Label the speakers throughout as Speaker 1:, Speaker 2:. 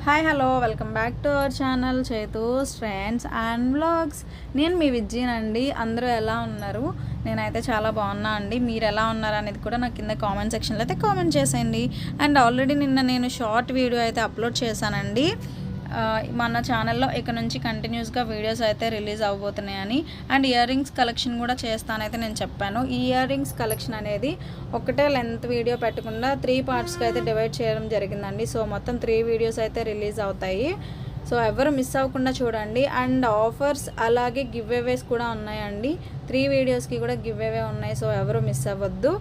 Speaker 1: Hi hello welcome back to our channel Chethu's trends and vlogs. నేను మీ విజ్జీనండి. అందరూ ఎలా ఉన్నారు? నేనైతే చాలా బాగున్నా అండి. మీరు ఎలా ఉన్నారు అనేది కూడా నాకు కింద కామెంట్ సెక్షన్లో అయితే కామెంట్ చేసేయండి. అండ్ ఆల్రెడీ నిన్న నేను షార్ట్ వీడియో అయితే అప్లోడ్ చేశానండి. మన ఛానల్లో ఇక నుంచి కంటిన్యూస్గా వీడియోస్ అయితే రిలీజ్ అవ్వబోతున్నాయని, అండ్ ఇయర్ రింగ్స్ కలెక్షన్ కూడా చేస్తానైతే నేను చెప్పాను. ఈ ఇయర్ రింగ్స్ కలెక్షన్ అనేది ఒకటే లెంత్ వీడియో పెట్టకుండా 3 పార్ట్స్కి అయితే డివైడ్ చేయడం జరిగిందండి. సో మొత్తం 3 వీడియోస్ అయితే రిలీజ్ అవుతాయి. సో ఎవరు మిస్ అవ్వకుండా చూడండి. అండ్ ఆఫర్స్ అలాగే గివ్ అవేస్ కూడా ఉన్నాయండి. 3 వీడియోస్కి కూడా గివ్ అవే ఉన్నాయి. సో ఎవరు మిస్ అవ్వద్దు.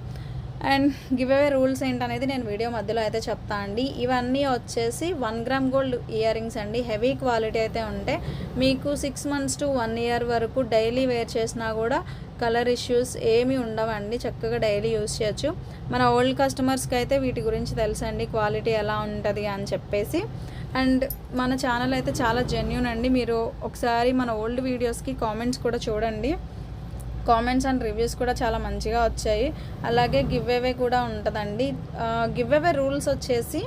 Speaker 1: అండ్ గివ్ అవే రూల్స్ ఏంటనేది నేను వీడియో మధ్యలో అయితే చెప్తా అండి. ఇవన్నీ వచ్చేసి 1 గ్రామ్ గోల్డ్ ఇయర్ రింగ్స్ అండి. హెవీ క్వాలిటీ అయితే ఉంటాయి. మీకు 6 మంత్స్ టు 1 ఇయర్ వరకు డైలీ వేర్ చేసినా కూడా కలర్ ఇష్యూస్ ఏమీ ఉండవండి. చక్కగా డైలీ యూస్ చేయొచ్చు. మన ఓల్డ్ కస్టమర్స్కి అయితే వీటి గురించి తెలుసండి, క్వాలిటీ ఎలా ఉంటుంది అని చెప్పేసి. అండ్ మన ఛానల్ అయితే చాలా జెన్యూన్ అండి. మీరు ఒకసారి మన ఓల్డ్ వీడియోస్కి కామెంట్స్ కూడా చూడండి. కామెంట్స్ అండ్ రివ్యూస్ కూడా చాలా మంచిగా వచ్చాయి. అలాగే గివ్ అవే కూడా ఉంటుందండి. గివ్ అవే రూల్స్ వచ్చేసి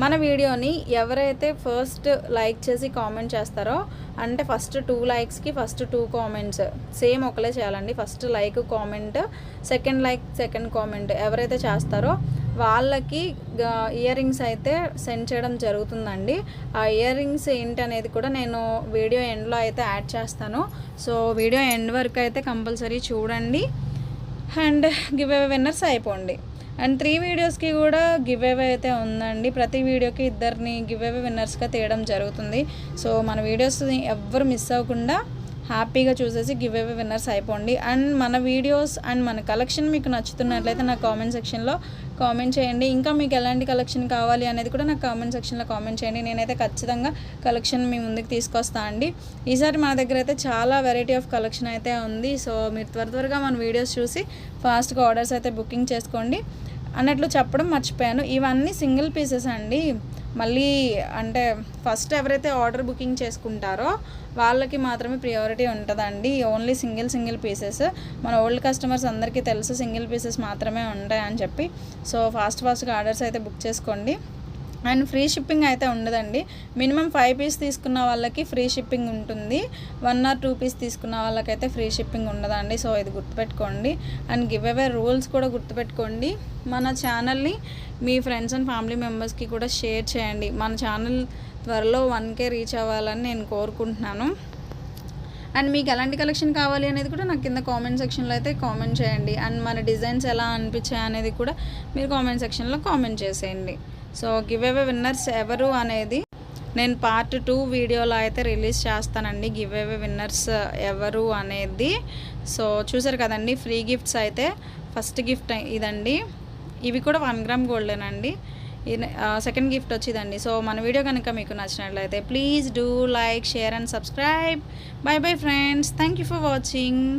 Speaker 1: మన వీడియోని ఎవరైతే ఫస్ట్ లైక్ చేసి కామెంట్ చేస్తారో, అంటే ఫస్ట్ 2 లైక్స్కి ఫస్ట్ 2 కామెంట్స్ సేమ్ ఒకలే చేయాలండి. First like comment, second like second comment ఎవరైతే చేస్తారో వాళ్ళకి ఇయర్ రింగ్స్ అయితే సెండ్ చేయడం జరుగుతుందండి. ఆ ఇయర్ రింగ్స్ ఏంటి అనేది కూడా నేను వీడియో ఎండ్లో అయితే యాడ్ చేస్తాను. సో వీడియో ఎండ్ వరకు అయితే కంపల్సరీ చూడండి. అండ్ గివ్ అవే విన్నర్స్ అయిపోండి. అండ్ 3 వీడియోస్కి కూడా గివ్ అవే అయితే ఉందండి. ప్రతి వీడియోకి 2 గివ్ అవే విన్నర్స్గా తీయడం జరుగుతుంది. సో మన వీడియోస్ని ఎవ్వరు మిస్ అవ్వకుండా హ్యాపీగా చూసేసి గివ్ అవే విన్నర్స్ అయిపోండి. అండ్ మన వీడియోస్ అండ్ మన కలెక్షన్ మీకు నచ్చుతున్నట్లయితే నా కామెంట్ సెక్షన్లో కామెంట్ చేయండి. ఇంకా మీకు ఎలాంటి కలెక్షన్ కావాలి అనేది కూడా నాకు కామెంట్ సెక్షన్లో కామెంట్ చేయండి. నేనైతే ఖచ్చితంగా కలెక్షన్ మీ ముందుకు తీసుకొస్తాను అండి. ఈసారి మన దగ్గర అయితే చాలా వెరైటీ ఆఫ్ కలెక్షన్ అయితే ఉంది. సో మీరు త్వరగా మన వీడియోస్ చూసి ఫాస్ట్గా ఆర్డర్స్ అయితే బుకింగ్ చేసుకోండి. అన్నట్లు చెప్పడం మర్చిపోయాను, ఇవన్నీ సింగిల్ పీసెస్ అండి. మళ్ళీ అంటే ఫస్ట్ ఎవరైతే ఆర్డర్ బుకింగ్ చేసుకుంటారో వాళ్ళకి మాత్రమే ప్రియారిటీ ఉంటుందండి. Only single pieces. మన ఓల్డ్ కస్టమర్స్ అందరికీ తెలుసు సింగిల్ పీసెస్ మాత్రమే ఉంటాయని చెప్పి. సో ఫాస్ట్గా ఆర్డర్స్ అయితే బుక్ చేసుకోండి. అండ్ ఫ్రీ షిప్పింగ్ అయితే ఉండదండి. మినిమం 5 పీస్ తీసుకున్న వాళ్ళకి ఫ్రీ షిప్పింగ్ ఉంటుంది. 1 or 2 పీస్ తీసుకున్న వాళ్ళకైతే ఫ్రీ షిప్పింగ్ ఉండదండి. సో ఇది గుర్తుపెట్టుకోండి. అండ్ గివ్ అవే రూల్స్ కూడా గుర్తుపెట్టుకోండి. మన ఛానల్ని మీ ఫ్రెండ్స్ అండ్ ఫ్యామిలీ మెంబర్స్కి కూడా షేర్ చేయండి. మన ఛానల్ త్వరలో 1K రీచ్ అవ్వాలని నేను కోరుకుంటున్నాను. అండ్ మీకు ఎలాంటి కలెక్షన్ కావాలి అనేది కూడా నాకు కింద కామెంట్ సెక్షన్లో అయితే కామెంట్ చేయండి. అండ్ మన డిజైన్స్ ఎలా అనిపించాయి అనేది కూడా మీరు కామెంట్ సెక్షన్లో కామెంట్ చేసేయండి. సో గివ్ అవే విన్నర్స్ ఎవరు అనేది నేను పార్ట్ 2 వీడియోలో అయితే రిలీజ్ చేస్తానండి. గివ్ అవే విన్నర్స్ ఎవరు అనేది. సో చూసారు కదండి, ఫ్రీ గిఫ్ట్స్ అయితే ఫస్ట్ గిఫ్ట్ ఇదండి. ఇవి కూడా 1 గ్రామ్ గోల్డేనండి. సెకండ్ గిఫ్ట్ వచ్చిందండి. సో మన వీడియో కనుక మీకు నచ్చినట్లయితే please do like, share and subscribe. By bye friends. Thank you for watching.